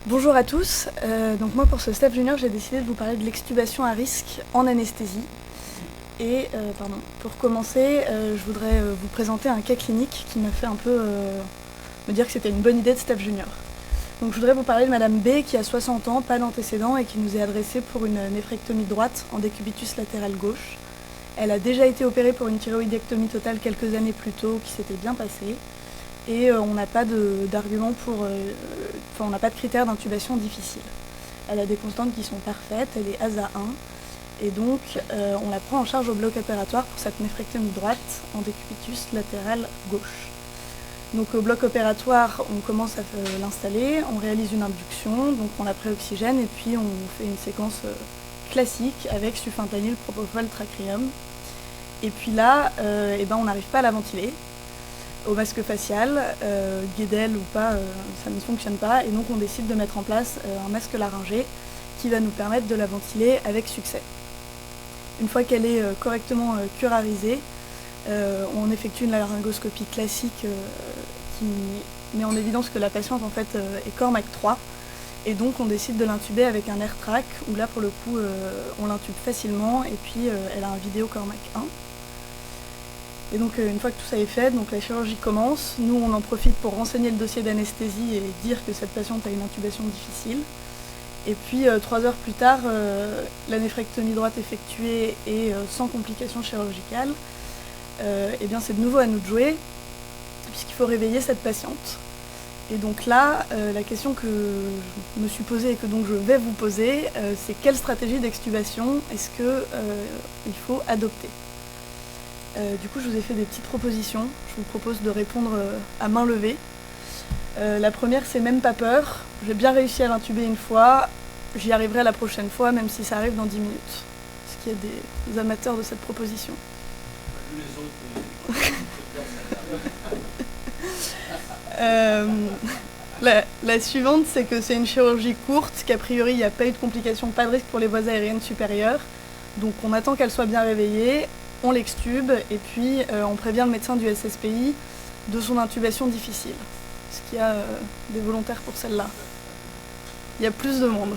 Bonjour à tous, donc moi pour ce Staff Junior j'ai décidé de vous parler de l'extubation à risque en anesthésie. Et pour commencer, je voudrais vous présenter un cas clinique qui m'a fait un peu me dire que c'était une bonne idée de Staff Junior. Donc je voudrais vous parler de Madame B qui a 60 ans, pas d'antécédents et qui nous est adressée pour une néphrectomie droite en décubitus latéral gauche. Elle a déjà été opérée pour une thyroïdectomie totale quelques années plus tôt qui s'était bien passée. Et on n'a pas d'argument on n'a pas de critères d'intubation difficile. Elle a des constantes qui sont parfaites, elle est ASA 1, et donc on la prend en charge au bloc opératoire pour cette néphrectomie droite en décubitus latéral gauche. Donc au bloc opératoire, on commence à l'installer, on réalise une induction, donc on la préoxygène et puis on fait une séquence classique avec sulfentanyl, propofol, tracryum. Et puis là, on n'arrive pas à la ventiler. Au masque facial, Guédel ou pas, ça ne fonctionne pas, et donc on décide de mettre en place un masque laryngé qui va nous permettre de la ventiler avec succès. Une fois qu'elle est correctement curarisée, on effectue une laryngoscopie classique qui met en évidence que la patiente en fait est Cormac 3, et donc on décide de l'intuber avec un AirTrack, où là pour le coup on l'intube facilement, et puis elle a un vidéo Cormac 1. Et donc une fois que tout ça est fait, donc la chirurgie commence. Nous on en profite pour renseigner le dossier d'anesthésie et dire que cette patiente a une intubation difficile. Et puis 3 heures plus tard, la néphrectomie droite effectuée et sans complications chirurgicales, et bien c'est de nouveau à nous de jouer, puisqu'il faut réveiller cette patiente. Et donc là, la question que je me suis posée et que donc je vais vous poser, c'est quelle stratégie d'extubation est-ce qu'il faut adopter ? Du coup, je vous ai fait des petites propositions. Je vous propose de répondre à main levée. La première, c'est même pas peur. J'ai bien réussi à l'intuber une fois. J'y arriverai la prochaine fois, même si ça arrive dans 10 minutes. Est-ce qu'il y a des amateurs de cette proposition ? La suivante, c'est que c'est une chirurgie courte, qu'a priori, il n'y a pas eu de complications, pas de risque pour les voies aériennes supérieures. Donc on attend qu'elle soit bien réveillée. On l'extube et puis on prévient le médecin du SSPI de son intubation difficile. Est-ce qu'il y a des volontaires pour celle-là ? Il y a plus de monde.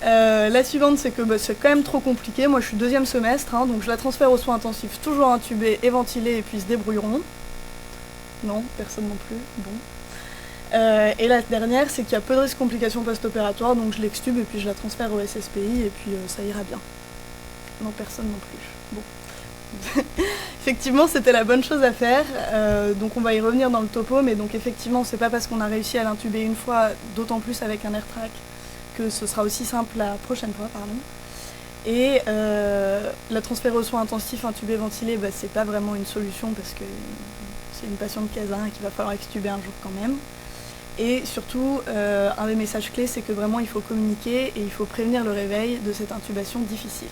La suivante, c'est que c'est quand même trop compliqué. Moi, je suis 2e semestre, donc je la transfère aux soins intensifs, toujours intubée et ventilée, et puis ils se débrouilleront. Non, personne non plus. Bon. Et la dernière, c'est qu'il y a peu de risques de complications post-opératoires, donc je l'extube et puis je la transfère au SSPI, et puis ça ira bien. Non, personne non plus. Bon. Effectivement, c'était la bonne chose à faire, donc on va y revenir dans le topo, mais donc effectivement, c'est pas parce qu'on a réussi à l'intuber une fois, d'autant plus avec un AirTrack, que ce sera aussi simple la prochaine fois, pardon. Et la transférer aux soins intensifs, intubé, ventilé, c'est pas vraiment une solution parce que c'est une patiente casin et qu'il va falloir extuber un jour quand même. Et surtout, un des messages clés, c'est que vraiment il faut communiquer et il faut prévenir le réveil de cette intubation difficile.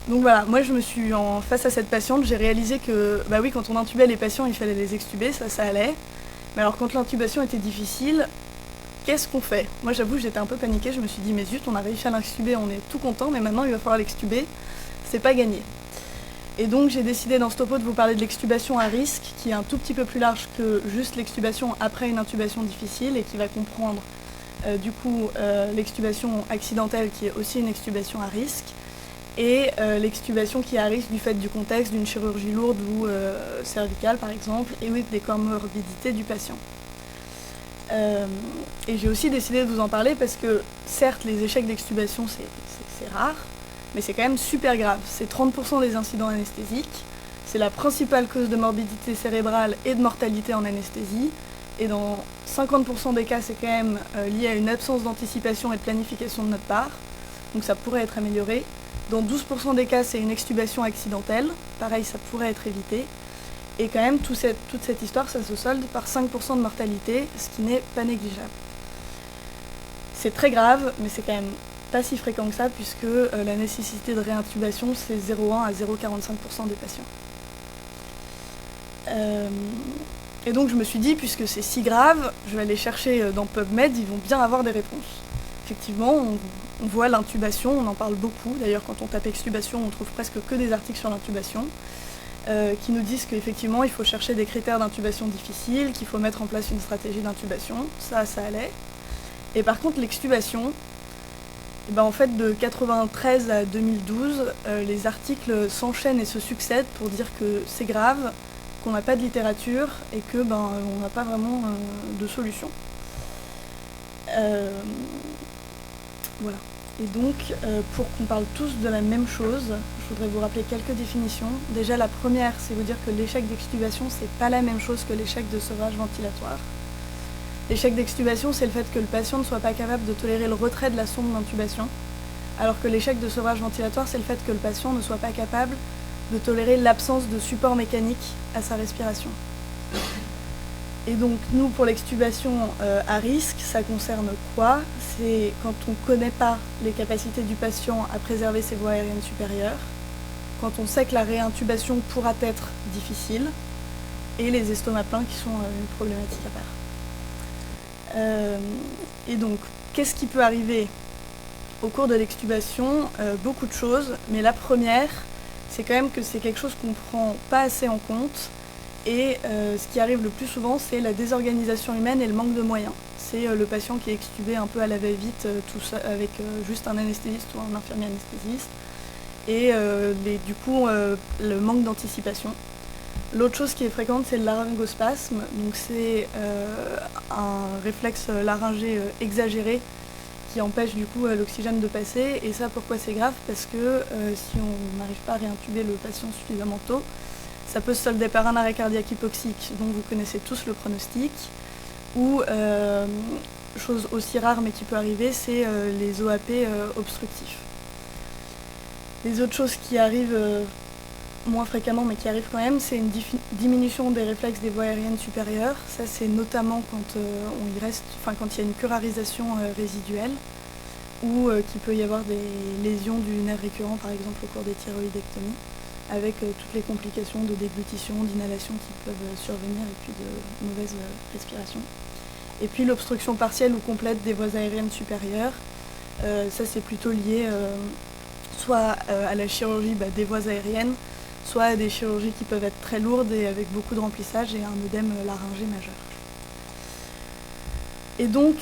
Donc voilà, moi je me suis face à cette patiente, j'ai réalisé que oui, quand on intubait les patients, il fallait les extuber, ça allait. Mais alors quand l'intubation était difficile, qu'est-ce qu'on fait ? Moi j'avoue, j'étais un peu paniquée, je me suis dit mais zut, on a réussi à l'extuber, on est tout content, mais maintenant il va falloir l'extuber, c'est pas gagné. Et donc j'ai décidé dans ce topo de vous parler de l'extubation à risque, qui est un tout petit peu plus large que juste l'extubation après une intubation difficile et qui va comprendre l'extubation accidentelle qui est aussi une extubation à risque, et l'extubation qui arrive du fait du contexte d'une chirurgie lourde ou cervicale par exemple, et oui, des comorbidités du patient. Et j'ai aussi décidé de vous en parler parce que certes les échecs d'extubation c'est rare, mais c'est quand même super grave. C'est 30% des incidents anesthésiques, c'est la principale cause de morbidité cérébrale et de mortalité en anesthésie, et dans 50% des cas c'est quand même lié à une absence d'anticipation et de planification de notre part, donc ça pourrait être amélioré. Dans 12% des cas, c'est une extubation accidentelle. Pareil, ça pourrait être évité. Et quand même, toute cette histoire, ça se solde par 5% de mortalité, ce qui n'est pas négligeable. C'est très grave, mais c'est quand même pas si fréquent que ça, puisque la nécessité de réintubation, c'est 0,1 à 0,45% des patients. Et donc je me suis dit, puisque c'est si grave, je vais aller chercher dans PubMed, ils vont bien avoir des réponses. Effectivement, on voit l'intubation, on en parle beaucoup. D'ailleurs, quand on tape extubation, on trouve presque que des articles sur l'intubation. qui nous disent qu'effectivement il faut chercher des critères d'intubation difficiles, qu'il faut mettre en place une stratégie d'intubation, ça allait. Et par contre l'extubation, en fait de 1993 à 2012, les articles s'enchaînent et se succèdent pour dire que c'est grave, qu'on n'a pas de littérature et que on n'a pas vraiment de solution. Voilà. Et donc, pour qu'on parle tous de la même chose, je voudrais vous rappeler quelques définitions. Déjà, la première, c'est vous dire que l'échec d'extubation, c'est pas la même chose que l'échec de sevrage ventilatoire. L'échec d'extubation, c'est le fait que le patient ne soit pas capable de tolérer le retrait de la sonde d'intubation, alors que l'échec de sevrage ventilatoire, c'est le fait que le patient ne soit pas capable de tolérer l'absence de support mécanique à sa respiration. Et donc nous, pour l'extubation à risque, ça concerne quoi? C'est quand on ne connaît pas les capacités du patient à préserver ses voies aériennes supérieures, quand on sait que la réintubation pourra être difficile, et les estomacs pleins qui sont une problématique à part. Et donc, qu'est-ce qui peut arriver au cours de l'extubation? Beaucoup de choses, mais la première, c'est quand même que c'est quelque chose qu'on ne prend pas assez en compte. Et ce qui arrive le plus souvent, c'est la désorganisation humaine et le manque de moyens. C'est le patient qui est extubé un peu à la va-vite, tout ça, avec juste un anesthésiste ou un infirmier anesthésiste. Et du coup, le manque d'anticipation. L'autre chose qui est fréquente, c'est le laryngospasme. Donc c'est un réflexe laryngé exagéré qui empêche du coup l'oxygène de passer. Et ça, pourquoi c'est grave? Parce que si on n'arrive pas à réintuber le patient suffisamment tôt, ça peut se solder par un arrêt cardiaque hypoxique, dont vous connaissez tous le pronostic, ou, chose aussi rare mais qui peut arriver, c'est les OAP obstructifs. Les autres choses qui arrivent moins fréquemment mais qui arrivent quand même, c'est une diminution des réflexes des voies aériennes supérieures. Ça, c'est notamment quand quand il y a une curarisation résiduelle, ou qu'il peut y avoir des lésions du nerf récurrent, par exemple au cours des thyroïdectomies, avec toutes les complications de déglutition, d'inhalation qui peuvent survenir, et puis de mauvaise respiration. Et puis l'obstruction partielle ou complète des voies aériennes supérieures, ça c'est plutôt lié soit à la chirurgie des voies aériennes, soit à des chirurgies qui peuvent être très lourdes et avec beaucoup de remplissage et un œdème laryngé majeur. Et donc,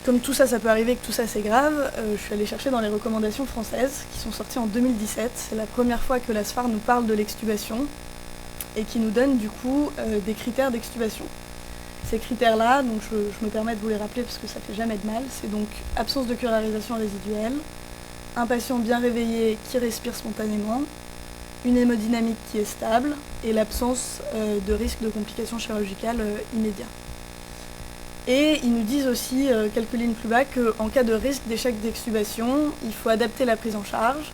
comme tout ça, ça peut arriver, que tout ça c'est grave, je suis allée chercher dans les recommandations françaises qui sont sorties en 2017. C'est la première fois que la SFAR nous parle de l'extubation et qui nous donne du coup des critères d'extubation. Ces critères-là, donc je me permets de vous les rappeler parce que ça fait jamais de mal, c'est donc absence de curarisation résiduelle, un patient bien réveillé qui respire spontanément, une hémodynamique qui est stable et l'absence de risque de complications chirurgicales immédiat. Et ils nous disent aussi, quelques lignes plus bas, qu'en cas de risque d'échec d'extubation, il faut adapter la prise en charge,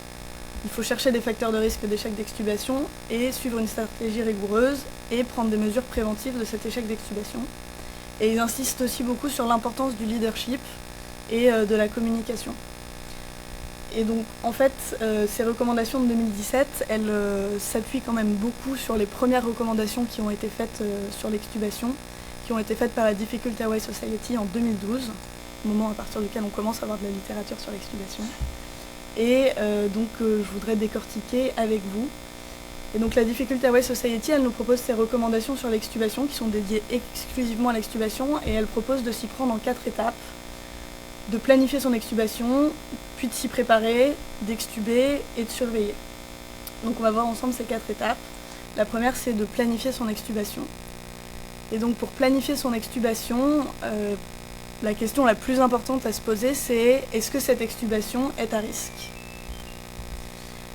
il faut chercher des facteurs de risque d'échec d'extubation et suivre une stratégie rigoureuse et prendre des mesures préventives de cet échec d'extubation. Et ils insistent aussi beaucoup sur l'importance du leadership et de la communication. Et donc en fait, ces recommandations de 2017, elles s'appuient quand même beaucoup sur les premières recommandations qui ont été faites sur l'extubation, qui ont été faites par la Difficult Airway Society en 2012, moment à partir duquel on commence à avoir de la littérature sur l'extubation. Et donc je voudrais décortiquer avec vous. Et donc la Difficult Airway Society, elle nous propose ses recommandations sur l'extubation qui sont dédiées exclusivement à l'extubation, et elle propose de s'y prendre en 4 étapes. De planifier son extubation, puis de s'y préparer, d'extuber et de surveiller. Donc on va voir ensemble ces 4 étapes. La première, c'est de planifier son extubation. Et donc pour planifier son extubation, la question la plus importante à se poser, c'est est-ce que cette extubation est à risque?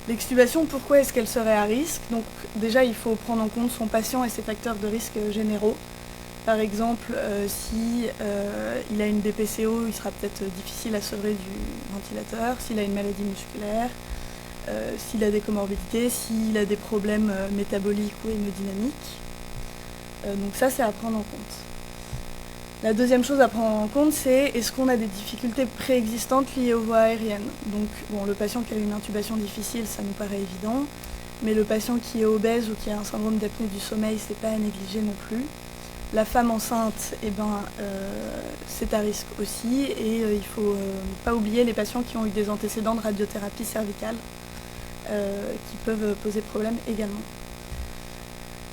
L'extubation, pourquoi est-ce qu'elle serait à risque? Donc déjà, il faut prendre en compte son patient et ses facteurs de risque généraux. Par exemple, si il a une DPCO, il sera peut-être difficile à sevrer du ventilateur. S'il a une maladie musculaire, s'il a des comorbidités, s'il a des problèmes métaboliques ou hémodynamiques. Donc ça, c'est à prendre en compte. La deuxième chose à prendre en compte, c'est est-ce qu'on a des difficultés préexistantes liées aux voies aériennes. Donc bon, le patient qui a une intubation difficile, ça nous paraît évident, mais le patient qui est obèse ou qui a un syndrome d'apnée du sommeil, c'est pas à négliger non plus. La femme enceinte, c'est à risque aussi, et il ne faut pas oublier les patients qui ont eu des antécédents de radiothérapie cervicale qui peuvent poser problème également.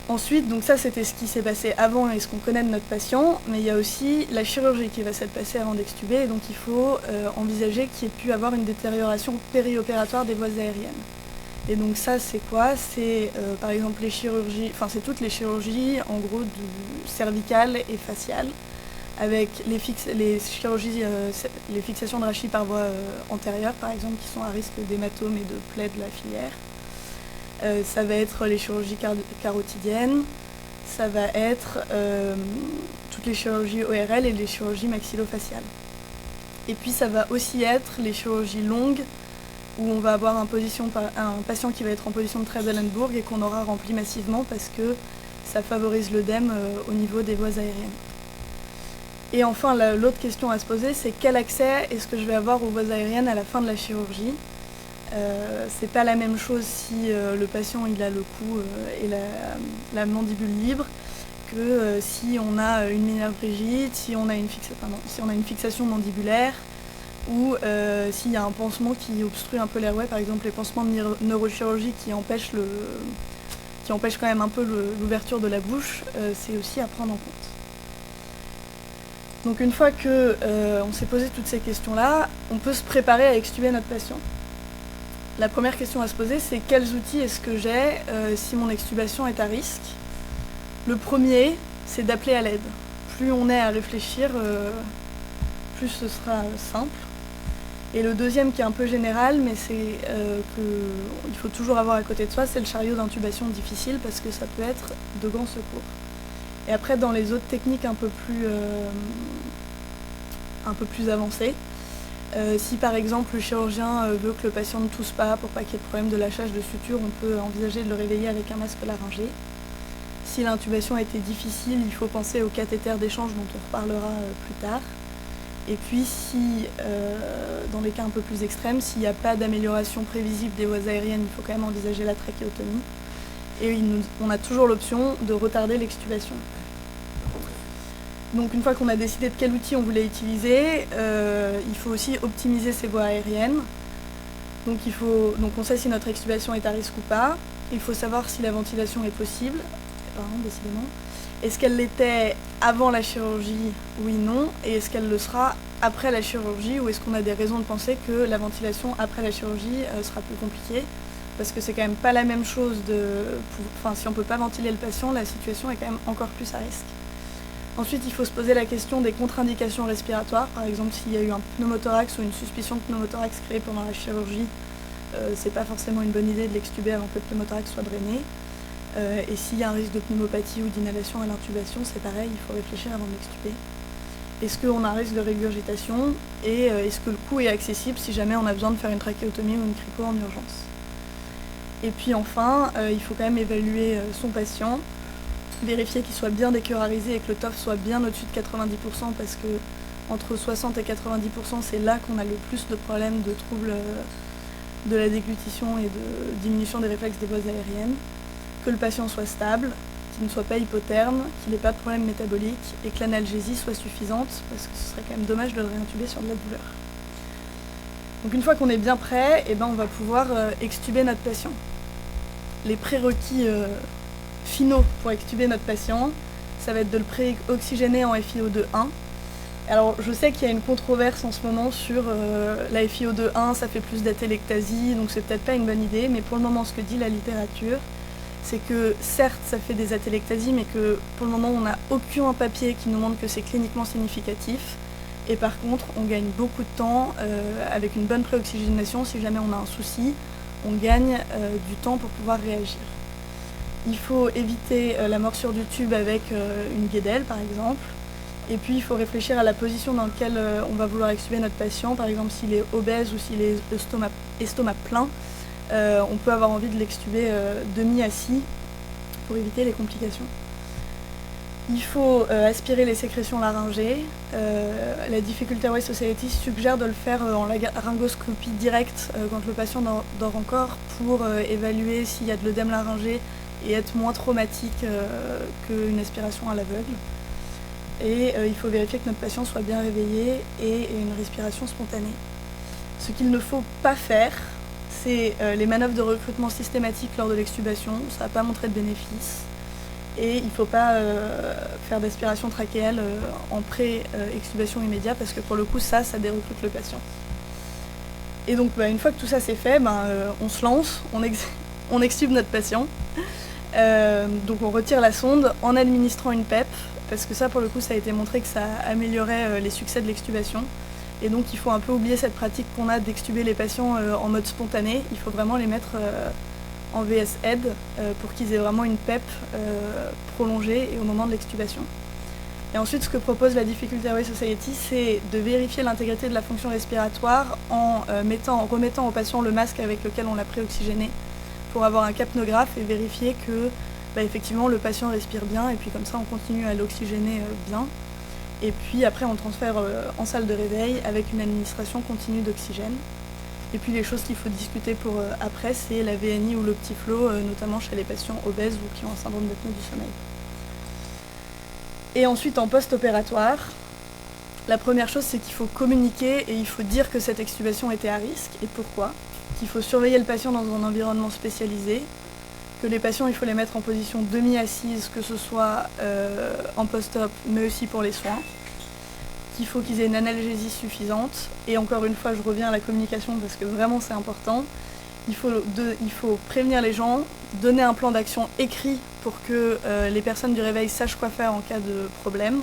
Ensuite, donc ça c'était ce qui s'est passé avant et ce qu'on connaît de notre patient, mais il y a aussi la chirurgie qui va s'être passée avant d'extuber, et donc il faut envisager qu'il y ait pu avoir une détérioration périopératoire des voies aériennes. Et donc ça c'est quoi? C'est par exemple les chirurgies, enfin c'est toutes les chirurgies en gros du cervical et facial, avec les chirurgies, les fixations de rachis par voie antérieure par exemple, qui sont à risque d'hématome et de plaie de la filière. Ça va être les chirurgies carotidiennes, ça va être toutes les chirurgies ORL et les chirurgies maxillofaciales. Et puis ça va aussi être les chirurgies longues, où on va avoir un patient qui va être en position de Trendelenburg et qu'on aura rempli massivement parce que ça favorise l'œdème au niveau des voies aériennes. Et enfin, l'autre question à se poser, c'est quel accès est-ce que je vais avoir aux voies aériennes à la fin de la chirurgie? C'est pas la même chose si le patient il a le cou et la mandibule libre que si on a une minerve rigide, si on a une fixation mandibulaire ou s'il y a un pansement qui obstrue un peu l'airway, par exemple les pansements de neurochirurgie qui empêchent quand même un peu l'ouverture de la bouche, c'est aussi à prendre en compte. Donc une fois qu'on s'est posé toutes ces questions-là, on peut se préparer à extuber notre patient. La première question à se poser, c'est quels outils est-ce que j'ai si mon extubation est à risque? Le premier, c'est d'appeler à l'aide. Plus on est à réfléchir, plus ce sera simple. Et le deuxième, qui est un peu général, mais c'est qu'il faut toujours avoir à côté de soi, c'est le chariot d'intubation difficile, parce que ça peut être de grands secours. Et après, dans les autres techniques un peu plus avancées, si par exemple le chirurgien veut que le patient ne tousse pas pour pas qu'il y ait de problème de lâchage de suture, on peut envisager de le réveiller avec un masque laryngé. Si l'intubation a été difficile, il faut penser au cathéter d'échange dont on reparlera plus tard. Et puis si, dans les cas un peu plus extrêmes, s'il n'y a pas d'amélioration prévisible des voies aériennes, il faut quand même envisager la trachéotomie. Et on a toujours l'option de retarder l'extubation. Donc une fois qu'on a décidé de quel outil on voulait utiliser, il faut aussi optimiser ces voies aériennes. Donc on sait si notre extubation est à risque ou pas. Il faut savoir si la ventilation est possible. Décidément. Est-ce qu'elle l'était avant la chirurgie? Oui, non. Et est-ce qu'elle le sera après la chirurgie, ou est-ce qu'on a des raisons de penser que la ventilation après la chirurgie sera plus compliquée? Parce que c'est quand même pas la même chose si on peut pas ventiler le patient, la situation est quand même encore plus à risque. Ensuite, il faut se poser la question des contre-indications respiratoires. Par exemple, s'il y a eu un pneumothorax ou une suspicion de pneumothorax créée pendant la chirurgie, c'est pas forcément une bonne idée de l'extuber avant que le pneumothorax soit drainé. Et s'il y a un risque de pneumopathie ou d'inhalation à l'intubation, c'est pareil, il faut réfléchir avant de l'extuber. Est-ce qu'on a un risque de régurgitation et est-ce que le cou est accessible si jamais on a besoin de faire une trachéotomie ou une crico en urgence? Et puis enfin, il faut quand même évaluer son patient, vérifier qu'il soit bien décurarisé et que le TOF soit bien au-dessus de 90%, parce que entre 60 et 90%, c'est là qu'on a le plus de problèmes de troubles de la déglutition et de diminution des réflexes des voies aériennes. Que le patient soit stable, qu'il ne soit pas hypotherme, qu'il n'ait pas de problème métabolique et que l'analgésie soit suffisante, parce que ce serait quand même dommage de le réintuber sur de la douleur. Donc une fois qu'on est bien prêt, on va pouvoir extuber notre patient. Les prérequis finaux pour extuber notre patient, ça va être de le pré-oxygéner en FiO2-1. Alors je sais qu'il y a une controverse en ce moment sur la FiO2-1, ça fait plus d'atélectasie, donc c'est peut-être pas une bonne idée, mais pour le moment ce que dit la littérature, c'est que certes ça fait des atélectasies, mais que pour le moment on n'a aucun papier qui nous montre que c'est cliniquement significatif. Et par contre on gagne beaucoup de temps avec une bonne préoxygénation. Si jamais on a un souci, on gagne du temps pour pouvoir réagir. Il faut éviter la morsure du tube avec une guédelle par exemple. Et puis il faut réfléchir à la position dans laquelle on va vouloir extuber notre patient. Par exemple s'il est obèse ou s'il est estomac plein, on peut avoir envie de l'extuber demi-assis pour éviter les complications. Il faut aspirer les sécrétions laryngées. La Difficult Airway Society suggère de le faire en laryngoscopie directe quand le patient dort encore, pour évaluer s'il y a de l'œdème laryngé et être moins traumatique qu'une aspiration à l'aveugle. Et il faut vérifier que notre patient soit bien réveillé et ait une respiration spontanée. Ce qu'il ne faut pas faire, c'est les manœuvres de recrutement systématique lors de l'extubation. Ça n'a pas montré de bénéfice. et il ne faut pas faire d'aspiration trachéale en pré-extubation immédiate parce que pour le coup ça dérecrute le patient. Et donc une fois que tout ça c'est fait, on se lance, on extube notre patient. Donc on retire la sonde en administrant une PEP, parce que ça pour le coup ça a été montré que ça améliorait les succès de l'extubation. Et donc il faut un peu oublier cette pratique qu'on a d'extuber les patients en mode spontané, il faut vraiment les mettre en VS aide pour qu'ils aient vraiment une PEP prolongée et au moment de l'extubation. Et ensuite ce que propose la Difficult Airway Society, c'est de vérifier l'intégrité de la fonction respiratoire en remettant au patient le masque avec lequel on l'a pré-oxygéné pour avoir un capnographe et vérifier que effectivement le patient respire bien, et puis comme ça on continue à l'oxygéner bien. Et puis après on transfère en salle de réveil avec une administration continue d'oxygène. Et puis les choses qu'il faut discuter pour après, c'est la VNI ou l'Optiflow, notamment chez les patients obèses ou qui ont un syndrome d'apnée du sommeil. Et ensuite en post-opératoire, la première chose c'est qu'il faut communiquer et il faut dire que cette extubation était à risque et pourquoi. Qu'il faut surveiller le patient dans un environnement spécialisé, que les patients il faut les mettre en position demi-assise, que ce soit en post-op mais aussi pour les soins, qu'il faut qu'ils aient une analgésie suffisante, et encore une fois je reviens à la communication parce que vraiment c'est important, il faut prévenir les gens, donner un plan d'action écrit pour que les personnes du réveil sachent quoi faire en cas de problème,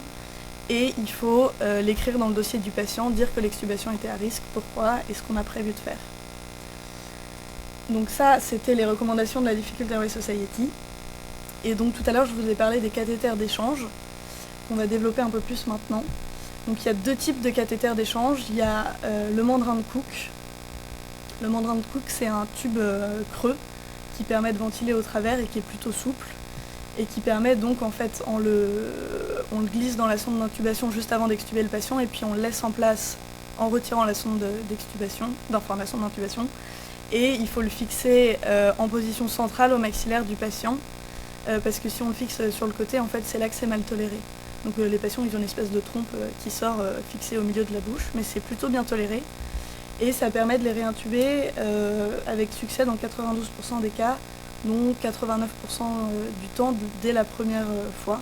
et il faut l'écrire dans le dossier du patient, dire que l'extubation était à risque, pourquoi et ce qu'on a prévu de faire. Donc ça, c'était les recommandations de la Difficult Airway Society. Et donc tout à l'heure, je vous ai parlé des cathéters d'échange, qu'on va développer un peu plus maintenant. Donc il y a deux types de cathéters d'échange. Il y a le mandrin de Cook. Le mandrin de Cook, c'est un tube creux qui permet de ventiler au travers et qui est plutôt souple. Et qui permet donc, en fait, on le glisse dans la sonde d'intubation juste avant d'extuber le patient, et puis on le laisse en place en retirant la sonde d'extubation, enfin la sonde d'intubation. Et il faut le fixer en position centrale au maxillaire du patient, parce que si on le fixe sur le côté, en fait, c'est là que c'est mal toléré. Donc les patients, ils ont une espèce de trompe qui sort fixée au milieu de la bouche, mais c'est plutôt bien toléré. Et ça permet de les réintuber avec succès dans 92% des cas, dont 89% du temps dès la première fois.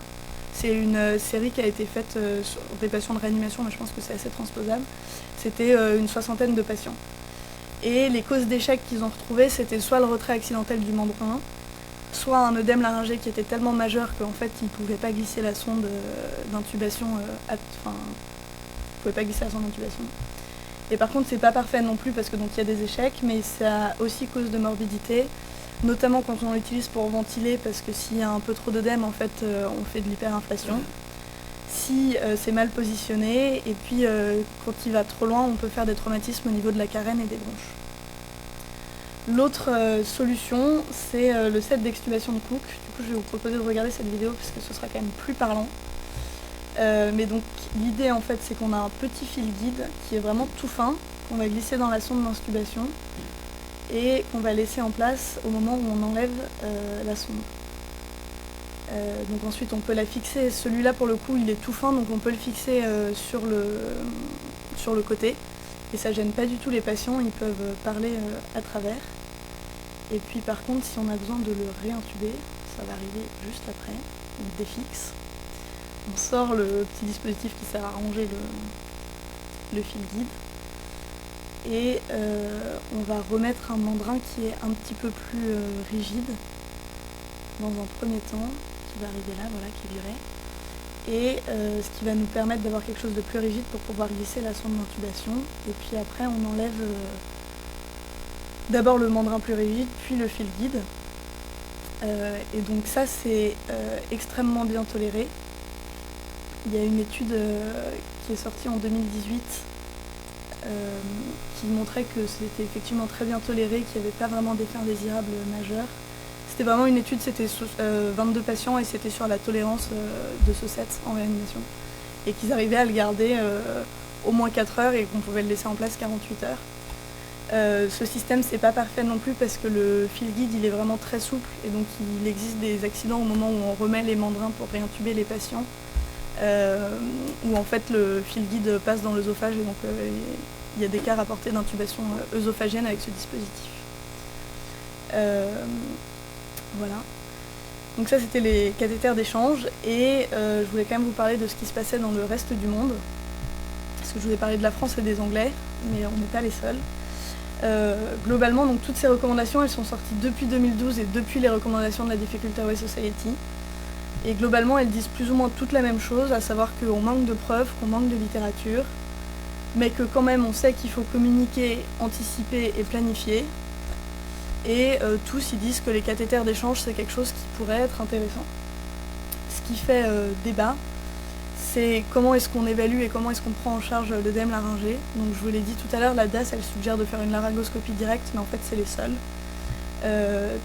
C'est une série qui a été faite sur des patients de réanimation, mais je pense que c'est assez transposable. C'était une 60aine de patients. Et les causes d'échec qu'ils ont retrouvées, c'était soit le retrait accidentel du membran, soit un œdème laryngé qui était tellement majeur qu'en fait ils ne pouvaient pas glisser la sonde d'intubation, ils ne pouvaient pas glisser la sonde d'intubation. Et par contre c'est pas parfait non plus parce que donc il y a des échecs, mais ça aussi cause de morbidité, notamment quand on l'utilise pour ventiler, parce que s'il y a un peu trop d'œdème, en fait on fait de l'hyperinflation. Si c'est mal positionné, et puis quand il va trop loin, on peut faire des traumatismes au niveau de la carène et des bronches. L'autre solution, c'est le set d'extubation de Cook. Du coup, je vais vous proposer de regarder cette vidéo parce que ce sera quand même plus parlant. Mais donc, l'idée en fait, c'est qu'on a un petit fil guide qui est vraiment tout fin, qu'on va glisser dans la sonde d'intubation et qu'on va laisser en place au moment où on enlève la sonde. Donc ensuite on peut la fixer, celui-là pour le coup il est tout fin, donc on peut le fixer sur le côté, et ça gêne pas du tout les patients, ils peuvent parler à travers. Et puis par contre si on a besoin de le réintuber, ça va arriver juste après, on défixe, on sort le petit dispositif qui sert à ranger le fil guide, et on va remettre un mandrin qui est un petit peu plus rigide dans un premier temps, qui va arriver là, voilà, qui virait, et ce qui va nous permettre d'avoir quelque chose de plus rigide pour pouvoir glisser la sonde d'intubation. Et puis après on enlève d'abord le mandrin plus rigide, puis le fil guide, et donc ça c'est extrêmement bien toléré. Il y a une étude qui est sortie en 2018 qui montrait que c'était effectivement très bien toléré, qu'il n'y avait pas vraiment d'effets indésirables majeurs. C'était vraiment une étude, c'était 22 patients et c'était sur la tolérance de ce set en réanimation. Et qu'ils arrivaient à le garder au moins 4 heures et qu'on pouvait le laisser en place 48 heures. Ce système, c'est pas parfait non plus parce que le fil guide, il est vraiment très souple et donc il existe des accidents au moment où on remet les mandrins pour réintuber les patients, où en fait le fil guide passe dans l'œsophage et donc il y a des cas rapportés d'intubation œsophagienne avec ce dispositif. Voilà. Donc ça c'était les cathéters d'échange et je voulais quand même vous parler de ce qui se passait dans le reste du monde. Parce que je vous ai parlé de la France et des Anglais, mais on n'est pas les seuls. Globalement, donc, toutes ces recommandations elles sont sorties depuis 2012 et depuis les recommandations de la Difficulty Airway Society. Et globalement elles disent plus ou moins toutes la même chose, à savoir qu'on manque de preuves, qu'on manque de littérature, mais que quand même on sait qu'il faut communiquer, anticiper et planifier. Et tous ils disent que les cathéters d'échange c'est quelque chose qui pourrait être intéressant. Ce qui fait débat, c'est comment est-ce qu'on évalue et comment est-ce qu'on prend en charge l'œdème laryngé. Donc je vous l'ai dit tout à l'heure, la DAS elle suggère de faire une laryngoscopie directe, mais en fait c'est les seuls.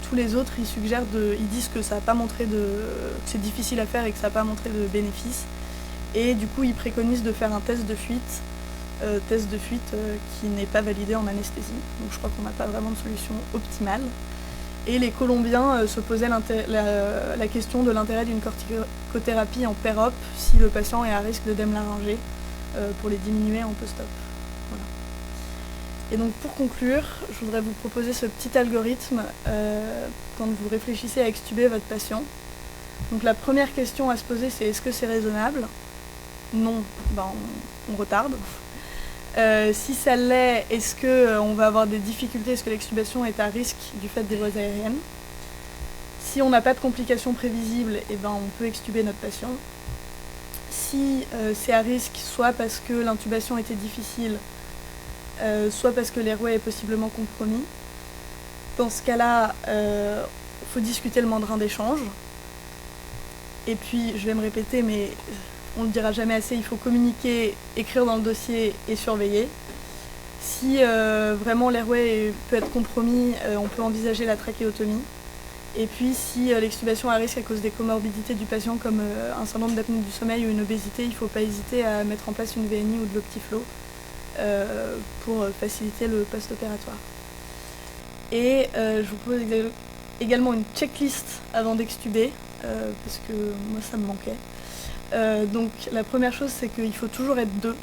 Tous les autres ils disent que ça a pas montré que c'est difficile à faire et que ça n'a pas montré de bénéfice. Et du coup ils préconisent de faire un test de fuite qui n'est pas validé en anesthésie. Donc je crois qu'on n'a pas vraiment de solution optimale. Et les Colombiens se posaient la question de l'intérêt d'une corticothérapie en PEROP si le patient est à risque d'œdème laryngé pour les diminuer en post-op. Voilà. Et donc pour conclure, je voudrais vous proposer ce petit algorithme quand vous réfléchissez à extuber votre patient. Donc la première question à se poser c'est est-ce que c'est raisonnable ? Non, on retarde. Si ça l'est, est-ce qu'on va avoir des difficultés, est-ce que l'extubation est à risque du fait des voies aériennes? Si on n'a pas de complications prévisibles, on peut extuber notre patient. Si c'est à risque, soit parce que l'intubation était difficile, soit parce que l'airway est possiblement compromis, dans ce cas-là, il faut discuter le mandrin d'échange. Et puis, je vais me répéter, mais on ne le dira jamais assez, il faut communiquer, écrire dans le dossier et surveiller. Si vraiment l'airway peut être compromis, on peut envisager la trachéotomie. Et puis si l'extubation est à risque à cause des comorbidités du patient comme un syndrome d'apnée du sommeil ou une obésité, il ne faut pas hésiter à mettre en place une VNI ou de l'optiflow pour faciliter le post-opératoire. Et je vous propose également une checklist avant d'extuber, parce que moi ça me manquait. Donc la première chose c'est qu'il faut toujours être deux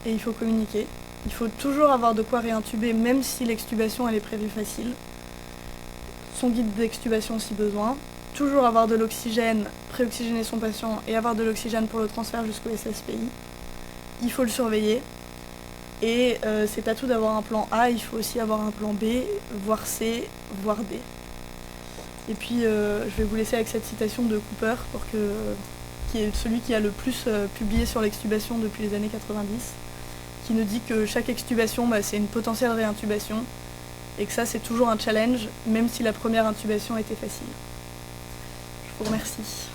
et il faut communiquer. Il faut toujours avoir de quoi réintuber même si l'extubation elle est prévue facile. Son guide d'extubation si besoin. Toujours avoir de l'oxygène, préoxygéner son patient et avoir de l'oxygène pour le transfert jusqu'au SSPI. Il faut le surveiller. Et c'est pas tout d'avoir un plan A, il faut aussi avoir un plan B, voire C, voire D. Et puis je vais vous laisser avec cette citation de Cooper qui est celui qui a le plus publié sur l'extubation depuis les années 90, qui nous dit que chaque extubation, c'est une potentielle réintubation, et que ça c'est toujours un challenge, même si la première intubation était facile. Je vous remercie.